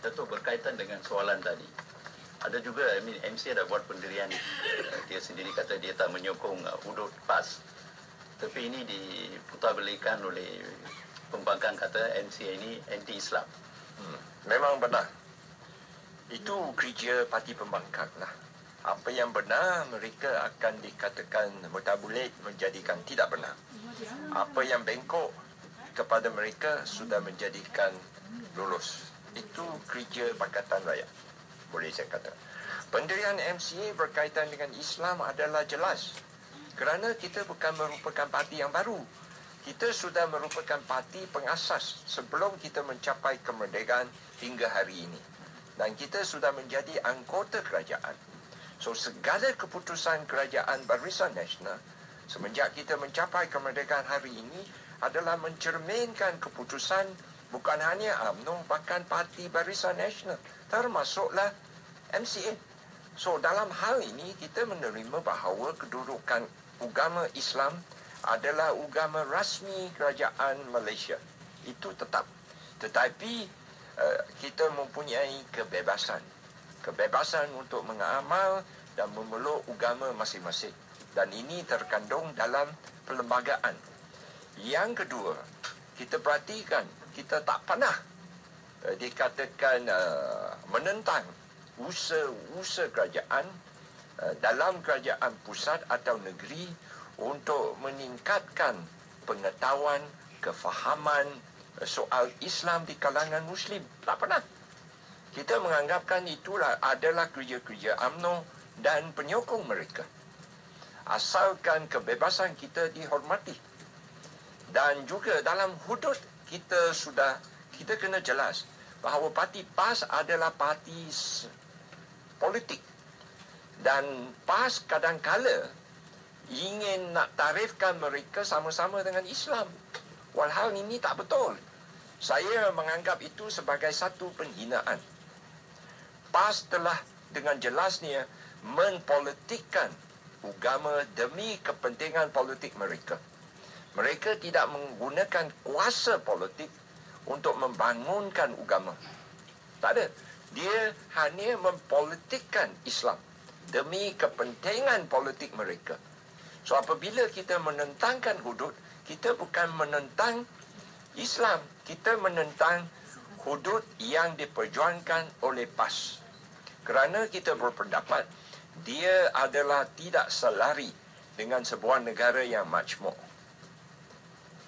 Datuk, berkaitan dengan soalan tadi, ada juga, MC ada buat pendirian, dia sendiri kata dia tak menyokong hudud PAS. Tapi ini diputarbalikan oleh pembangkang, kata MC ini anti-Islam. Memang benar. Itu kerja parti pembangkang lah. Apa yang benar, mereka akan dikatakan mutabulit, menjadikan tidak benar. Apa yang bengkok kepada mereka sudah menjadikan lulus. Itu kerja Pakatan Rakyat, boleh saya kata. Pendirian MCA berkaitan dengan Islam adalah jelas. Kerana kita bukan merupakan parti yang baru. Kita sudah merupakan parti pengasas sebelum kita mencapai kemerdekaan hingga hari ini. Dan kita sudah menjadi anggota kerajaan. So, segala keputusan kerajaan Barisan Nasional semenjak kita mencapai kemerdekaan hari ini adalah mencerminkan keputusan bukan hanya UMNO, bahkan Parti Barisan Nasional, termasuklah MCA. So, dalam hal ini, kita menerima bahawa kedudukan agama Islam adalah agama rasmi kerajaan Malaysia. Itu tetap. Tetapi, kita mempunyai kebebasan. Kebebasan untuk mengamal dan memeluk agama masing-masing. Dan ini terkandung dalam perlembagaan. Yang kedua, kita perhatikan, kita tak pernah dikatakan menentang usaha-usaha kerajaan dalam kerajaan pusat atau negeri untuk meningkatkan pengetahuan, kefahaman soal Islam di kalangan Muslim. Tak pernah. Kita menganggapkan itulah adalah kerja-kerja UMNO dan penyokong mereka. Asalkan kebebasan kita dihormati. Dan juga dalam hudud kita kena jelas bahawa parti PAS adalah parti politik. Dan PAS kadang-kala ingin nak tarifkan mereka sama-sama dengan Islam. Walhal ini tak betul. Saya menganggap itu sebagai satu penghinaan. PAS telah dengan jelasnya mempolitikkan agama demi kepentingan politik mereka. Mereka tidak menggunakan kuasa politik untuk membangunkan agama. Tak ada. Dia hanya mempolitikkan Islam demi kepentingan politik mereka. So, apabila kita menentangkan hudud, kita bukan menentang Islam. Kita menentang hudud yang diperjuangkan oleh PAS. Kerana kita berpendapat, dia adalah tidak selari dengan sebuah negara yang majmuk.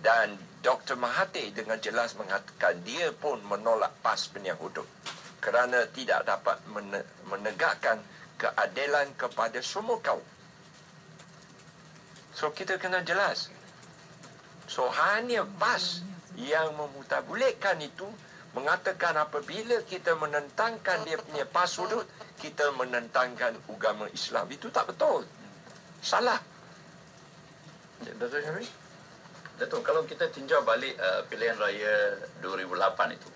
Dan Dr. Mahathir dengan jelas mengatakan dia pun menolak PAS punya hudud kerana tidak dapat menegakkan keadilan kepada semua kaum. So, kita kena jelas. So, hanya PAS yang memutabulitkan itu, mengatakan apabila kita menentangkan dia punya PAS hudud, kita menentangkan agama Islam. Itu tak betul. Salah. Datuk Syarif? Datuk, kalau kita tinjau balik pilihan raya 2008 itu,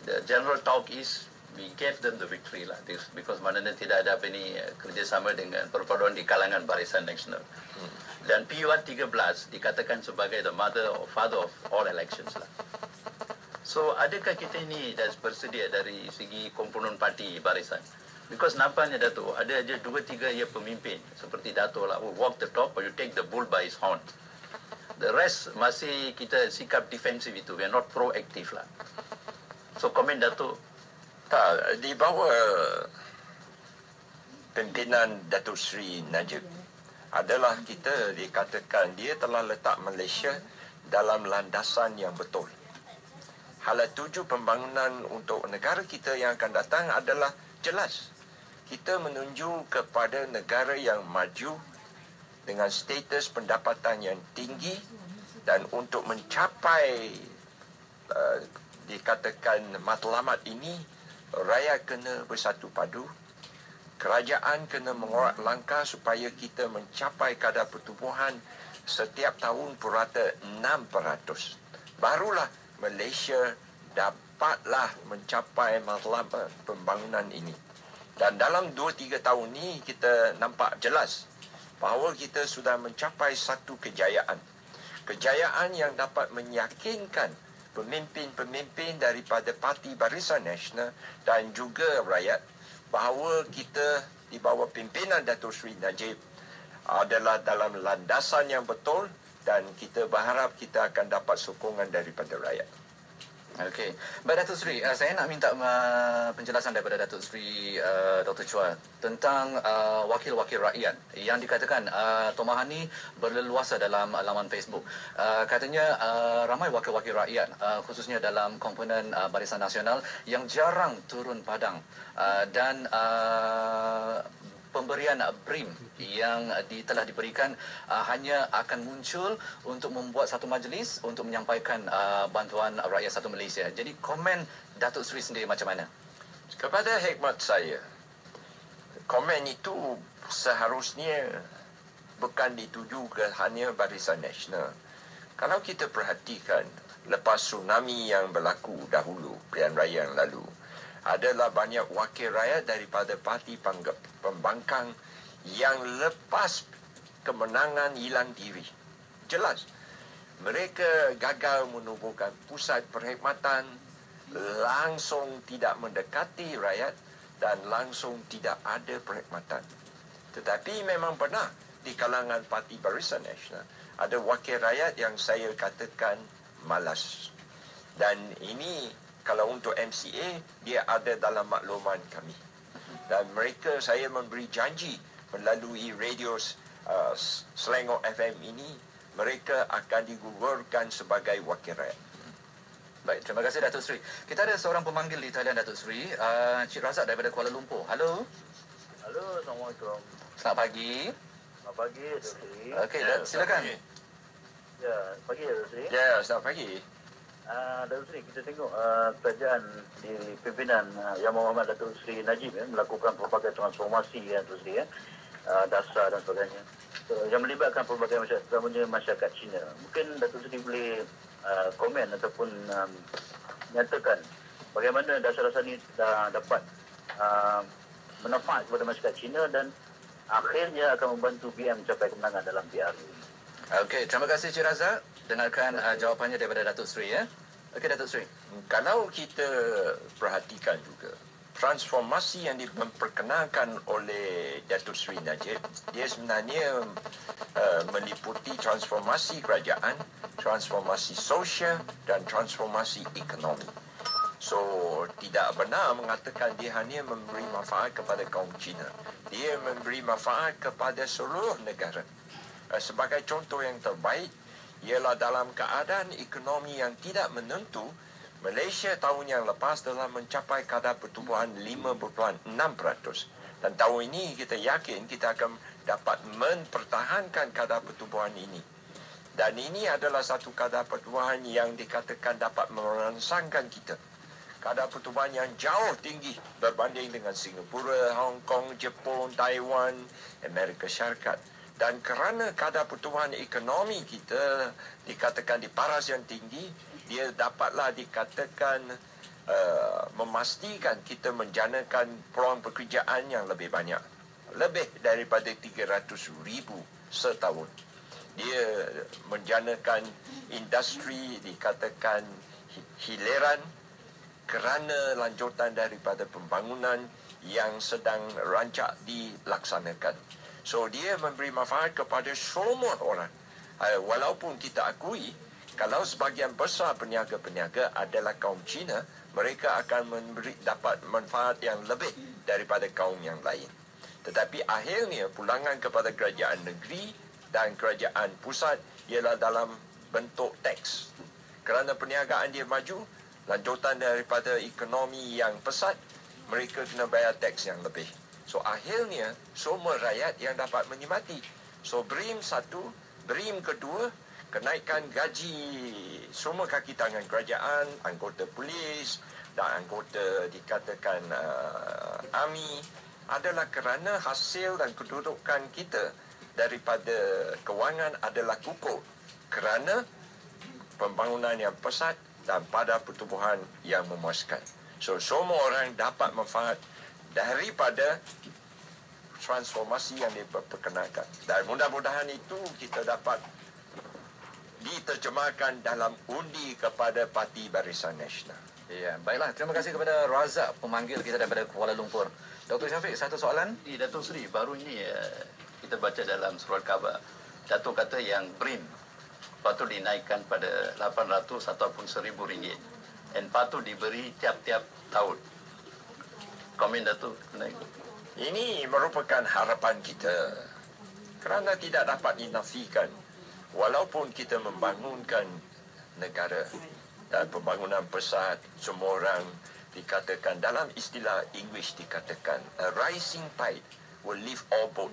the general talk is we gave them the victory lah, because maknanya tidak ada ini kerjasama dengan perpaduan di kalangan Barisan Nasional. Dan PUR 13 dikatakan sebagai the mother or father of all elections lah. So, adakah kita ini dah bersedia dari segi komponen parti Barisan? Because nampaknya Datuk, ada aja 2-3 ya pemimpin seperti Datuk lah, walk the talk or you take the bull by his horn. The rest masih kita sikap defensif itu, we are not proactive lah. So, komen Datuk? Tak, di bawah pimpinan Datuk Seri Najib adalah kita dikatakan dia telah letak Malaysia dalam landasan yang betul. Hala tuju pembangunan untuk negara kita yang akan datang adalah jelas. Kita menuju kepada negara yang maju dengan status pendapatan yang tinggi, dan untuk mencapai dikatakan matlamat ini, rakyat kena bersatu padu. Kerajaan kena mengorak langkah supaya kita mencapai kadar pertumbuhan setiap tahun purata 6%. Barulah Malaysia dapatlah mencapai matlamat pembangunan ini. Dan dalam 2-3 tahun ini kita nampak jelas bahawa kita sudah mencapai satu kejayaan. Kejayaan yang dapat meyakinkan pemimpin-pemimpin daripada Parti Barisan Nasional dan juga rakyat bahawa kita di bawah pimpinan Datuk Seri Najib adalah dalam landasan yang betul dan kita berharap kita akan dapat sokongan daripada rakyat. Okey. Baik Datuk Seri, saya nak minta penjelasan daripada Datuk Seri Dr. Chua tentang wakil-wakil rakyat yang dikatakan Tuan Mahani berleluasa dalam laman Facebook. Katanya ramai wakil-wakil rakyat khususnya dalam komponen Barisan Nasional yang jarang turun padang dan pemberian BRIM yang telah diberikan hanya akan muncul untuk membuat satu majlis untuk menyampaikan bantuan rakyat satu Malaysia. Jadi komen Datuk Seri sendiri macam mana? Kepada khidmat saya, komen itu seharusnya bukan dituju ke hanya Barisan Nasional. Kalau kita perhatikan, lepas tsunami yang berlaku dahulu, pilihan raya yang lalu, adalah banyak wakil rakyat daripada parti pembangkang yang lepas kemenangan hilang diri. Jelas, mereka gagal menubuhkan pusat perkhidmatan, langsung tidak mendekati rakyat dan langsung tidak ada perkhidmatan. Tetapi memang benar di kalangan Parti Barisan Nasional ada wakil rakyat yang saya katakan malas. Dan ini kalau untuk MCA, dia ada dalam makluman kami. Dan mereka, saya memberi janji melalui radio Selangor FM ini, mereka akan digugurkan sebagai wakil rakyat. Baik, terima kasih Datuk Seri. Kita ada seorang pemanggil di talian Datuk Seri, Cik Razak daripada Kuala Lumpur. Halo. Halo, Assalamualaikum. Selamat pagi. Selamat pagi, Datuk Seri. Okey, silakan. Ya, pagi, Datuk Seri. Ya, selamat pagi. Datuk Seri, kita tengok kerajaan di pimpinan Yang Muhammad Datuk Seri Najib melakukan pelbagai transformasi Datuk Seri dasar dan sebagainya yang melibatkan pelbagai masyarakat, terutamanya masyarakat Cina. Mungkin Datuk Seri boleh komen ataupun nyatakan bagaimana dasar-dasar ini dapat manfaat kepada masyarakat Cina dan akhirnya akan membantu BM mencapai kemenangan dalam PRU. Okey, terima kasih Cik Razak. Dengarkan jawapannya daripada Datuk Seri ya. Okey Datuk Seri. Kalau kita perhatikan juga, transformasi yang diperkenalkan oleh Datuk Seri Najib, dia sebenarnya meliputi transformasi kerajaan, transformasi sosial dan transformasi ekonomi. So, tidak benar mengatakan dia hanya memberi manfaat kepada kaum Cina. Dia memberi manfaat kepada seluruh negara. Sebagai contoh yang terbaik, ialah dalam keadaan ekonomi yang tidak menentu, Malaysia tahun yang lepas telah mencapai kadar pertumbuhan 5.6%. Dan tahun ini kita yakin kita akan dapat mempertahankan kadar pertumbuhan ini. Dan ini adalah satu kadar pertumbuhan yang dikatakan dapat merangsangkan kita. Kadar pertumbuhan yang jauh tinggi berbanding dengan Singapura, Hong Kong, Jepun, Taiwan, Amerika Syarikat. Dan kerana kadar pertumbuhan ekonomi kita dikatakan di paras yang tinggi, dia dapatlah dikatakan memastikan kita menjanakan peluang pekerjaan yang lebih banyak. Lebih daripada 300,000 setahun. Dia menjanakan industri dikatakan hileran kerana lanjutan daripada pembangunan yang sedang rancak dilaksanakan. So, dia memberi manfaat kepada semua orang. Walaupun kita akui, kalau sebahagian besar peniaga-peniaga adalah kaum Cina, mereka akan dapat manfaat yang lebih daripada kaum yang lain. Tetapi akhirnya, pulangan kepada kerajaan negeri dan kerajaan pusat ialah dalam bentuk teks. Kerana perniagaan dia maju, lanjutan daripada ekonomi yang pesat, mereka kena bayar teks yang lebih. So, akhirnya, semua rakyat yang dapat menikmati. So, BRIM satu, BRIM kedua, kenaikan gaji semua kaki tangan kerajaan, anggota polis dan anggota dikatakan army adalah kerana hasil dan kedudukan kita daripada kewangan adalah kukuh. Kerana pembangunan yang pesat dan pada pertumbuhan yang memuaskan. So, semua orang dapat manfaat daripada transformasi yang diperkenalkan. Dan mudah-mudahan itu kita dapat diterjemahkan dalam undi kepada Parti Barisan Nasional. Ya, baiklah. Terima kasih kepada Razak, pemanggil kita daripada Kuala Lumpur. Dr. Syafiq, satu soalan. Di Datuk Seri, baru ini kita baca dalam surat khabar, Datuk kata yang BRIM patut dinaikkan pada 800 ataupun 1,000 ringgit. Dan patut diberi tiap-tiap tahun. Komen Datuk naik. Ini merupakan harapan kita kerana tidak dapat dinafikan walaupun kita membangunkan negara dan pembangunan pesat, semua orang dikatakan dalam istilah English dikatakan a rising tide will lift all boat.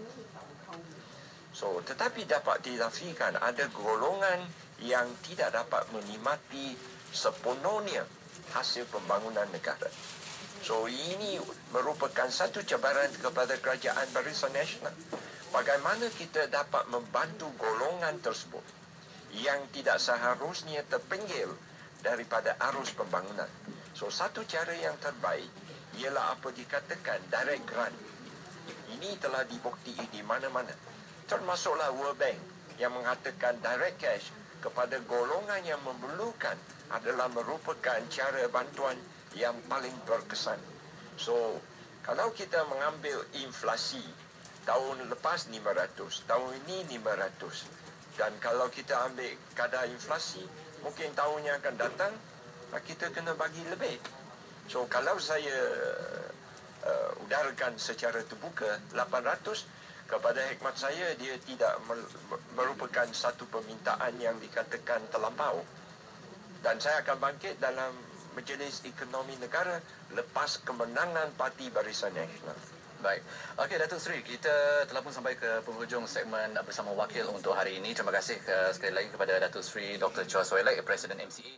So, tetapi dapat dinafikan ada golongan yang tidak dapat menikmati sepenuhnya hasil pembangunan negara. So, ini merupakan satu cabaran kepada Kerajaan Barisan Nasional. Bagaimana kita dapat membantu golongan tersebut yang tidak seharusnya terpinggir daripada arus pembangunan. So, satu cara yang terbaik ialah apa dikatakan direct grant. Ini telah dibukti di mana-mana. Termasuklah World Bank yang mengatakan direct cash kepada golongan yang memerlukan adalah merupakan cara bantuan yang paling berkesan. So, kalau kita mengambil inflasi tahun lepas 500, tahun ini 500, dan kalau kita ambil kadar inflasi, mungkin tahun yang akan datang kita kena bagi lebih. So, kalau saya udarakan secara terbuka 800, kepada hikmat saya dia tidak merupakan satu permintaan yang dikatakan terlampau. Dan saya akan bangkit dalam Majlis Ekonomi Negara lepas kemenangan Parti Barisan Nasional. Baik. Okey, Datuk Seri, kita telah pun sampai ke penghujung segmen bersama wakil untuk hari ini. Terima kasih sekali lagi kepada Datuk Seri Dr. Chua Soelek, Presiden MCA.